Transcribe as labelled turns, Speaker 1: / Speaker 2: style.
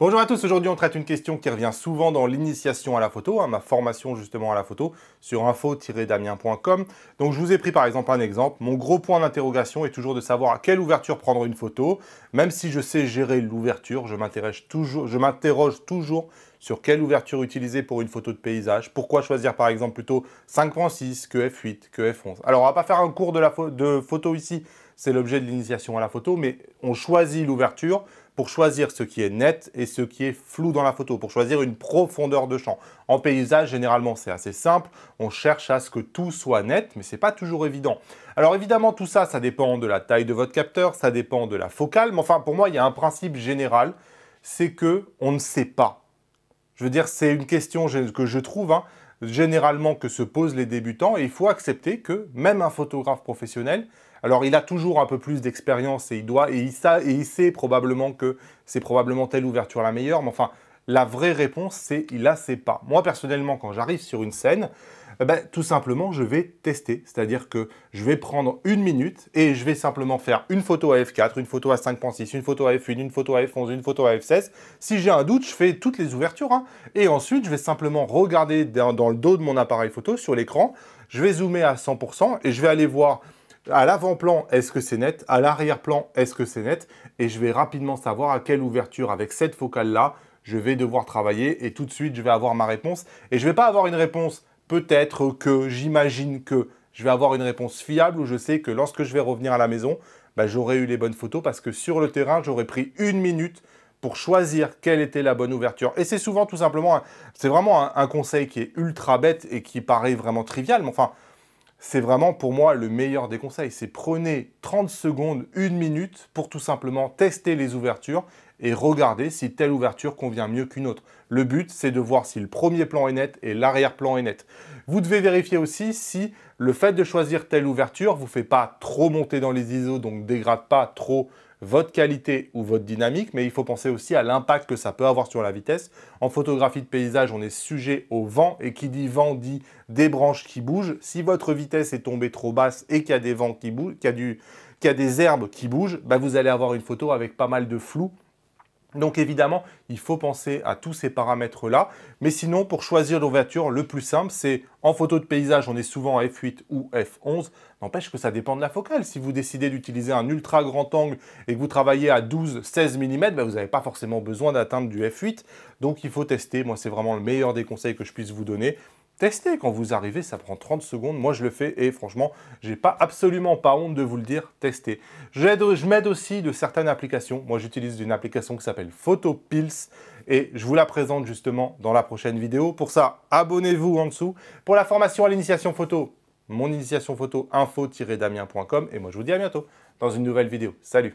Speaker 1: Bonjour à tous, aujourd'hui on traite une question qui revient souvent dans l'initiation à la photo, ma formation justement à la photo sur info-damien.com. Donc je vous ai pris par exemple un exemple. Mon gros point d'interrogation est toujours de savoir à quelle ouverture prendre une photo. Même si je sais gérer l'ouverture, je m'interroge toujours sur quelle ouverture utiliser pour une photo de paysage. Pourquoi choisir par exemple plutôt 5.6 que f8, que f11. Alors on va pas faire un cours de photo ici, c'est l'objet de l'initiation à la photo, mais on choisit l'ouverture pour choisir ce qui est net et ce qui est flou dans la photo, pour choisir une profondeur de champ. En paysage, généralement, c'est assez simple. On cherche à ce que tout soit net, mais ce n'est pas toujours évident. Alors évidemment, tout ça, ça dépend de la taille de votre capteur, ça dépend de la focale, mais enfin, pour moi, il y a un principe général, c'est que on ne sait pas. Je veux dire, c'est une question que je trouve généralement que se posent les débutants et il faut accepter que même un photographe professionnel, alors il a toujours un peu plus d'expérience et il sait probablement que c'est probablement telle ouverture la meilleure, mais enfin, la vraie réponse, c'est il la sait pas. Moi, personnellement, quand j'arrive sur une scène, tout simplement, je vais tester. C'est-à-dire que je vais prendre une minute et je vais simplement faire une photo à f4, une photo à 5.6, une photo à f1, une photo à f11, une photo à f16. Si j'ai un doute, je fais toutes les ouvertures. Et ensuite, je vais simplement regarder dans le dos de mon appareil photo, sur l'écran. Je vais zoomer à 100% et je vais aller voir à l'avant-plan, est-ce que c'est net? À l'arrière-plan, est-ce que c'est net? Et je vais rapidement savoir à quelle ouverture, avec cette focale-là, je vais devoir travailler. Et tout de suite, je vais avoir ma réponse. Et je ne vais pas avoir une réponse peut-être que, j'imagine que, je vais avoir une réponse fiable où je sais que lorsque je vais revenir à la maison, j'aurai eu les bonnes photos parce que sur le terrain, j'aurais pris une minute pour choisir quelle était la bonne ouverture. Et c'est souvent tout simplement, c'est vraiment un conseil qui est ultra bête et qui paraît vraiment trivial, mais enfin, c'est vraiment pour moi le meilleur des conseils. C'est prenez 30 secondes, une minute pour tout simplement tester les ouvertures et regarder si telle ouverture convient mieux qu'une autre. Le but, c'est de voir si le premier plan est net et l'arrière-plan est net. Vous devez vérifier aussi si le fait de choisir telle ouverture ne vous fait pas trop monter dans les ISO, donc dégrade pas trop votre qualité ou votre dynamique, mais il faut penser aussi à l'impact que ça peut avoir sur la vitesse. En photographie de paysage, on est sujet au vent, et qui dit vent dit des branches qui bougent. Si votre vitesse est tombée trop basse et qu'il y a des vents qui bougent, qu'il y a des herbes qui bougent, vous allez avoir une photo avec pas mal de flou. Donc évidemment, il faut penser à tous ces paramètres-là. Mais sinon, pour choisir l'ouverture, le plus simple, c'est en photo de paysage, on est souvent à f8 ou f11. N'empêche que ça dépend de la focale. Si vous décidez d'utiliser un ultra grand angle et que vous travaillez à 12-16 mm, vous n'avez pas forcément besoin d'atteindre du f8. Donc il faut tester. Moi, c'est vraiment le meilleur des conseils que je puisse vous donner. Testez quand vous arrivez, ça prend 30 secondes. Moi, je le fais et franchement, j'ai absolument pas honte de vous le dire, testez. Je m'aide aussi de certaines applications. Moi, j'utilise une application qui s'appelle PhotoPills et je vous la présente justement dans la prochaine vidéo. Pour ça, abonnez-vous en dessous. Pour la formation à l'initiation photo, mon initiation photo info-damien.com et moi, je vous dis à bientôt dans une nouvelle vidéo. Salut!